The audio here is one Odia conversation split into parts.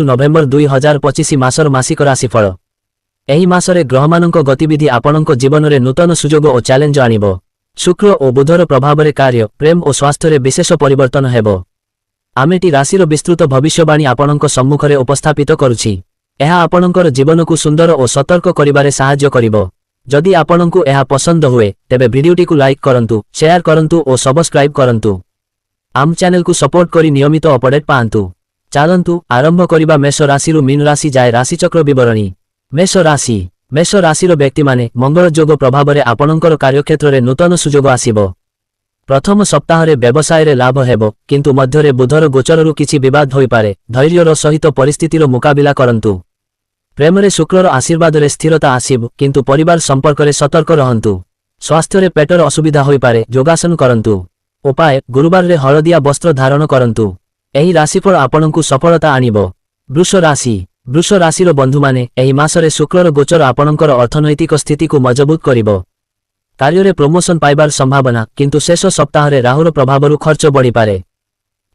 ନଭେମ୍ବର 2025 ମାସର ମାସିକ ରାଶିଫଳ। ଏହି ମାସରେ ଗ୍ରହମାନଙ୍କ ଗତିବିଧି ଆପଣଙ୍କ ଜୀବନରେ ନୂତନ ସୁଯୋଗ ଓ ଚ୍ୟାଲେଞ୍ଜ ଆଣିବ। ଶୁକ୍ର ଓ ବୁଧର ପ୍ରଭାବରେ କାର୍ଯ୍ୟ, ପ୍ରେମ ଓ ସ୍ୱାସ୍ଥ୍ୟରେ ବିଶେଷ ପରିବର୍ତ୍ତନ ହେବ। ଆମେ ଟି ରାଶିର ବିସ୍ତୃତ ଭବିଷ୍ୟବାଣୀ ଆପଣଙ୍କ ସମ୍ମୁଖରେ ଉପସ୍ଥାପିତ କରୁଛି। ଏହା ଆପଣଙ୍କର ଜୀବନକୁ ସୁନ୍ଦର ଓ ସତର୍କ କରିବାରେ ସାହାଯ୍ୟ କରିବ। ଯଦି ଆପଣଙ୍କୁ ଏହା ପସନ୍ଦ ହୁଏ, ତେବେ ଭିଡିଓଟିକୁ ଲାଇକ୍ କରନ୍ତୁ, ସେୟାର କରନ୍ତୁ ଓ ସବସ୍କ୍ରାଇବ୍ କରନ୍ତୁ। ଆମ ଚ୍ୟାନେଲକୁ ସପୋର୍ଟ କରି ନିୟମିତ ଅପଡେଟ୍ ପାଆନ୍ତୁ। ଚାଲନ୍ତୁ ଆରମ୍ଭ କରିବା ମେଷ ରାଶିରୁ ମୀନ ରାଶି ଯାଏ ରାଶିଚକ୍ର ବିବରଣୀ। ମେଷ ରାଶି। ମେଷ ରାଶିର ବ୍ୟକ୍ତିମାନେ ମଙ୍ଗଳ ଯୋଗ ପ୍ରଭାବରେ ଆପଣଙ୍କର କାର୍ଯ୍ୟକ୍ଷେତ୍ରରେ ନୂତନ ସୁଯୋଗ ଆସିବ। ପ୍ରଥମ ସପ୍ତାହରେ ବ୍ୟବସାୟରେ ଲାଭ ହେବ, କିନ୍ତୁ ମଧ୍ୟରେ ବୁଧର ଗୋଚରରୁ କିଛି ବିବାଦ ହୋଇପାରେ। ଧୈର୍ଯ୍ୟର ସହିତ ପରିସ୍ଥିତିର ମୁକାବିଲା କରନ୍ତୁ। ପ୍ରେମରେ ଶୁକ୍ରର ଆଶୀର୍ବାଦରେ ସ୍ଥିରତା ଆସିବ, କିନ୍ତୁ ପରିବାର ସମ୍ପର୍କରେ ସତର୍କ ରହନ୍ତୁ। ସ୍ୱାସ୍ଥ୍ୟରେ ପେଟର ଅସୁବିଧା ହୋଇପାରେ, ଯୋଗାସନ କରନ୍ତୁ। ଉପାୟ: ଗୁରୁବାରରେ ହଳଦିଆ ବସ୍ତ୍ର ଧାରଣ କରନ୍ତୁ। ଏହି ରାଶିଫଳ ଆପଣଙ୍କୁ ସଫଳତା ଆଣିବ। ବୃଷ ରାଶି। ବୃଷ ରାଶିର ବନ୍ଧୁମାନେ, ଏହି ମାସରେ ଶୁକ୍ରର ଗୋଚର ଆପଣଙ୍କର ଅର୍ଥନୈତିକ ସ୍ଥିତିକୁ ମଜବୁତ କରିବ। କାର୍ଯ୍ୟରେ ପ୍ରମୋଶନ ପାଇବାର ସମ୍ଭାବନା, କିନ୍ତୁ ଶେଷ ସପ୍ତାହରେ ରାହୁର ପ୍ରଭାବରୁ ଖର୍ଚ୍ଚ ବଢ଼ିପାରେ।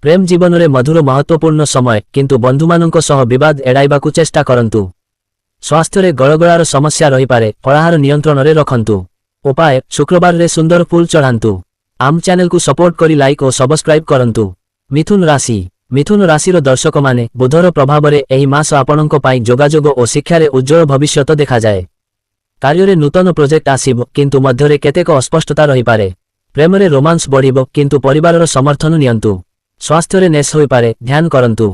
ପ୍ରେମ ଜୀବନରେ ମଧୁର ମହତ୍ତ୍ୱପୂର୍ଣ୍ଣ ସମୟ, କିନ୍ତୁ ବନ୍ଧୁମାନଙ୍କ ସହ ବିବାଦ ଏଡ଼ାଇବାକୁ ଚେଷ୍ଟା କରନ୍ତୁ। ସ୍ୱାସ୍ଥ୍ୟରେ ଗଳଗଳାର ସମସ୍ୟା ରହିପାରେ, ଫଳାହାର ନିୟନ୍ତ୍ରଣରେ ରଖନ୍ତୁ। ଉପାୟ: ଶୁକ୍ରବାରରେ ସୁନ୍ଦର ଫୁଲ ଚଢ଼ାନ୍ତୁ। ଆମ ଚ୍ୟାନେଲକୁ ସପୋର୍ଟ କରି ଲାଇକ୍ ଓ ସବସ୍କ୍ରାଇବ୍ କରନ୍ତୁ। ମିଥୁନ ରାଶି। ମିଥୁନ ରାଶିର ଦର୍ଶକମାନେ, ବୁଧର ପ୍ରଭାବରେ ଏହି ମାସ ଆପଣଙ୍କ ପାଇଁ ଯୋଗାଯୋଗ ଓ ଶିକ୍ଷାରେ ଉଜ୍ଜ୍ୱଳ ଭବିଷ୍ୟତ ଦେଖାଯାଏ। କାର୍ଯ୍ୟରେ ନୂତନ ପ୍ରୋଜେକ୍ଟ ଆସିବ, କିନ୍ତୁ ମଧ୍ୟରେ କେତେକ ଅସ୍ପଷ୍ଟତା ରହିପାରେ। ପ୍ରେମରେ ରୋମାନ୍ସ ବଢ଼ିବ, କିନ୍ତୁ ପରିବାରର ସମର୍ଥନ ନିଅନ୍ତୁ। ସ୍ୱାସ୍ଥ୍ୟରେ ନେସ୍ ହୋଇପାରେ, ଧ୍ୟାନ କରନ୍ତୁ।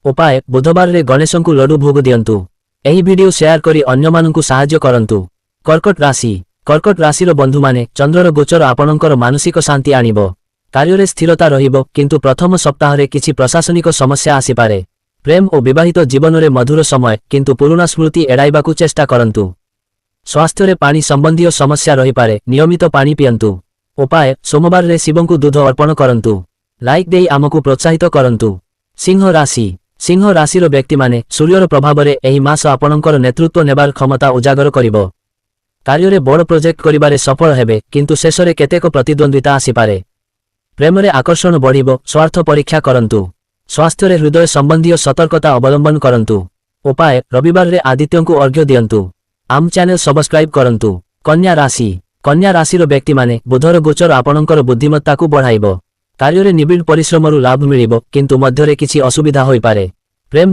ଉପାୟ: ବୁଧବାରରେ ଗଣେଶଙ୍କୁ ଲଡୁ ଭୋଗ ଦିଅନ୍ତୁ। ଏହି ଭିଡିଓ ସେୟାର କରି ଅନ୍ୟମାନଙ୍କୁ ସାହାଯ୍ୟ କରନ୍ତୁ। କର୍କଟ ରାଶି। କର୍କଟ ରାଶିର ବନ୍ଧୁମାନେ, ଚନ୍ଦ୍ରର ଗୋଚର ଆପଣଙ୍କର ମାନସିକ ଶାନ୍ତି ଆଣିବ। କାର୍ଯ୍ୟରେ ସ୍ଥିରତା ରହିବ, କିନ୍ତୁ ପ୍ରଥମ ସପ୍ତାହରେ କିଛି ପ୍ରଶାସନିକ ସମସ୍ୟା ଆସିପାରେ। ପ୍ରେମ ଓ ବିବାହିତ ଜୀବନରେ ମଧୁର ସମୟ, କିନ୍ତୁ ପୁରୁଣା ସ୍ମୃତି ଏଡ଼ାଇବାକୁ ଚେଷ୍ଟା କରନ୍ତୁ। ସ୍ୱାସ୍ଥ୍ୟରେ ପାଣି ସମ୍ବନ୍ଧୀୟ ସମସ୍ୟା ରହିପାରେ, ନିୟମିତ ପାଣି ପିଅନ୍ତୁ। ଉପାୟ: ସୋମବାରରେ ଶିବଙ୍କୁ ଦୁଧ ଅର୍ପଣ କରନ୍ତୁ। ଲାଇକ୍ ଦେଇ ଆମକୁ ପ୍ରୋତ୍ସାହିତ କରନ୍ତୁ। ସିଂହ ରାଶି। ସିଂହ ରାଶିର ବ୍ୟକ୍ତିମାନେ, ସୂର୍ଯ୍ୟର ପ୍ରଭାବରେ ଏହି ମାସ ଆପଣଙ୍କର ନେତୃତ୍ୱ ନେବାର କ୍ଷମତା ଉଜାଗର କରିବ। କାର୍ଯ୍ୟରେ ବଡ଼ ପ୍ରୋଜେକ୍ଟ କରିବାରେ ସଫଳ ହେବେ, କିନ୍ତୁ ଶେଷରେ କେତେକ ପ୍ରତିଦ୍ୱନ୍ଦ୍ୱିତା ଆସିପାରେ। ପ୍ରେମରେ ଆକର୍ଷଣ ବଢ଼ିବ, ସ୍ୱାର୍ଥ ପରୀକ୍ଷା କରନ୍ତୁ। ସ୍ୱାସ୍ଥ୍ୟରେ ହୃଦୟ ସମ୍ବନ୍ଧୀୟ ସତର୍କତା ଅବଲମ୍ବନ କରନ୍ତୁ। ଉପାୟ: ରବିବାରରେ ଆଦିତ୍ୟଙ୍କୁ ଅର୍ଘ୍ୟ ଦିଅନ୍ତୁ। ଆମ ଚ୍ୟାନେଲ ସବସ୍କ୍ରାଇବ୍ କରନ୍ତୁ। କନ୍ୟା ରାଶି। କନ୍ୟା ରାଶିର ବ୍ୟକ୍ତିମାନେ, ବୁଧର ଗୋଚର ଆପଣଙ୍କର ବୁଦ୍ଧିମତ୍ତାକୁ ବଢ଼ାଇବ। କାର୍ଯ୍ୟରେ ନିବିଡ଼ ପରିଶ୍ରମରୁ ଲାଭ ମିଳିବ, କିନ୍ତୁ ମଧ୍ୟରେ କିଛି ଅସୁବିଧା ହୋଇପାରେ।